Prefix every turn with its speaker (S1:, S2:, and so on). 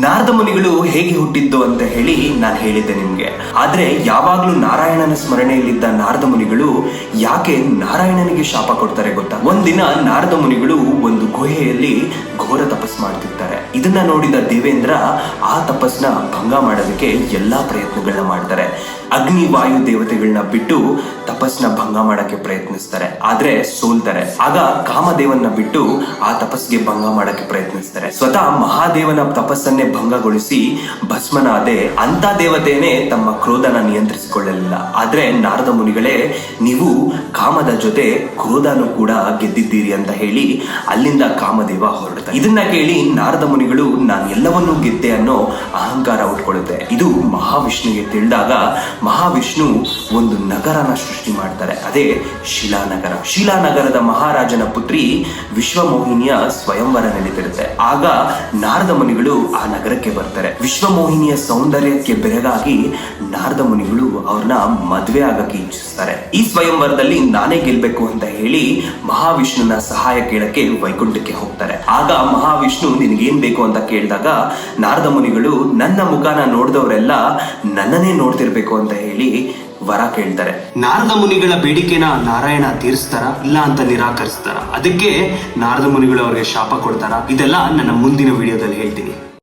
S1: ನಾರದ ಮುನಿಗಳು ಹೇಗೆ ಹುಟ್ಟಿದ್ದು ಅಂತ ಹೇಳಿ ನಾನು ಹೇಳಿದ್ದೆ ನಿಮ್ಗೆ. ಆದ್ರೆ ಯಾವಾಗ್ಲೂ ನಾರಾಯಣನ ಸ್ಮರಣೆಯಲ್ಲಿದ್ದ ನಾರದ ಮುನಿಗಳು ಯಾಕೆ ನಾರಾಯಣನಿಗೆ ಶಾಪ ಕೊಡ್ತಾರೆ ಗೊತ್ತಾ? ಒಂದಿನ ನಾರದ ಮುನಿಗಳು ಒಂದು ಗುಹೆಯಲ್ಲಿ ಘೋರ ತಪಸ್ ಮಾಡ್ತಿರ್ತಾರೆ. ಇದನ್ನ ನೋಡಿದ ದೇವೇಂದ್ರ ಆ ತಪಸ್ನ ಭಂಗ ಮಾಡೋದಕ್ಕೆ ಎಲ್ಲಾ ಪ್ರಯತ್ನಗಳನ್ನ ಮಾಡ್ತಾರೆ. ಅಗ್ನಿ ವಾಯು ದೇವತೆಗಳನ್ನ ಬಿಟ್ಟು ತಪಸ್ನ ಭಂಗ ಮಾಡಕ್ಕೆ ಪ್ರಯತ್ನಿಸ್ತಾರೆ, ಆದ್ರೆ ಸೋಲ್ತಾರೆ. ಆಗ ಕಾಮದೇವನ್ನ ಬಿಟ್ಟು ಆ ತಪಸ್ಗೆ ಭಂಗ ಮಾಡಕ್ಕೆ ಪ್ರಯತ್ನಿಸ್ತಾರೆ. ಸ್ವತಃ ಮಹಾದೇವನ ತಪಸ್ಸನ್ನೇ ಭಂಗಗೊಳಿಸಿ ಭಸ್ಮನಾದೆ ಅಂತ ದೇವತೆಯೇ ತಮ್ಮ ಕ್ರೋಧನ ನಿಯಂತ್ರಿಸಿಕೊಳ್ಳಲಿಲ್ಲ. ಆದ್ರೆ ನಾರದ ಮುನಿಗಳೇ, ನೀವು ಕಾಮದ ಜೊತೆ ಕ್ರೋಧನು ಕೂಡ ಗೆದ್ದಿದ್ದೀರಿ ಅಂತ ಹೇಳಿ ಅಲ್ಲಿಂದ ಕಾಮದೇವ ಹೊರಡ್ತಾರೆ. ಇದನ್ನ ಕೇಳಿ ನಾರದ ಮುನಿಗಳು ನಾನು ಎಲ್ಲವನ್ನೂ ಗೆದ್ದೆ ಅನ್ನೋ ಅಹಂಕಾರ ಉಟ್ಕೊಳ್ಳುತ್ತೆ. ಇದು ಮಹಾವಿಷ್ಣುವಿಗೆ ತಿಳಿದಾಗ ಮಹಾವಿಷ್ಣು ಒಂದು ನಗರನ ಸೃಷ್ಟಿ ಮಾಡ್ತಾರೆ, ಅದೇ ಶಿಲಾನಗರ. ಶಿಲಾನಗರದ ಮಹಾರಾಜನ ಪುತ್ರಿ ವಿಶ್ವಮೋಹಿನಿಯ ಸ್ವಯಂವರ ನಡೀತಿರುತ್ತೆ. ಆಗ ನಾರದ ಮುನಿಗಳು ಆ ನಗರಕ್ಕೆ ಬರ್ತಾರೆ. ವಿಶ್ವಮೋಹಿನಿಯ ಸೌಂದರ್ಯಕ್ಕೆ ಬೆರಗಾಗಿ ನಾರದ ಮುನಿಗಳು ಅವ್ರನ್ನ ಮದ್ವೆ ಆಗಕ್ಕೆ ಇಚ್ಛಿಸ್ತಾರೆ. ಈ ಸ್ವಯಂವರದಲ್ಲಿ ನಾನೇ ಗೆಲ್ಬೇಕು ಅಂತ ಹೇಳಿ ಮಹಾವಿಷ್ಣುನ ಸಹಾಯ ಕೇಳಕ್ಕೆ ವೈಕುಂಠಕ್ಕೆ ಹೋಗ್ತಾರೆ. ಆಗ ಮಹಾವಿಷ್ಣು ನಿನಗೇನ್ ಬೇಕು ಅಂತ ಕೇಳಿದಾಗ ನಾರದ ಮುನಿಗಳು ನನ್ನ ಮುಖನ ನೋಡಿದವರೆಲ್ಲ ನನ್ನನ್ನೇ ನೋಡ್ತಿರ್ಬೇಕು ಅಂತ ಹೇಳಿ ವರ ಕೇಳ್ತಾರೆ. ನಾರದ ಮುನಿಗಳ ಬೇಡಿಕೆನ ನಾರಾಯಣ ತೀರಿಸ್ತಾರ ಇಲ್ಲ ಅಂತ ನಿರಾಕರಿಸ್ತಾರ? ಅದಕ್ಕೆ ನಾರದ ಮುನಿಗಳು ಅವ್ರಿಗೆ ಶಾಪ ಕೊಡ್ತಾರ? ಇದೆಲ್ಲ ನನ್ನ ಮುಂದಿನ ವಿಡಿಯೋದಲ್ಲಿ ಹೇಳ್ತೀನಿ.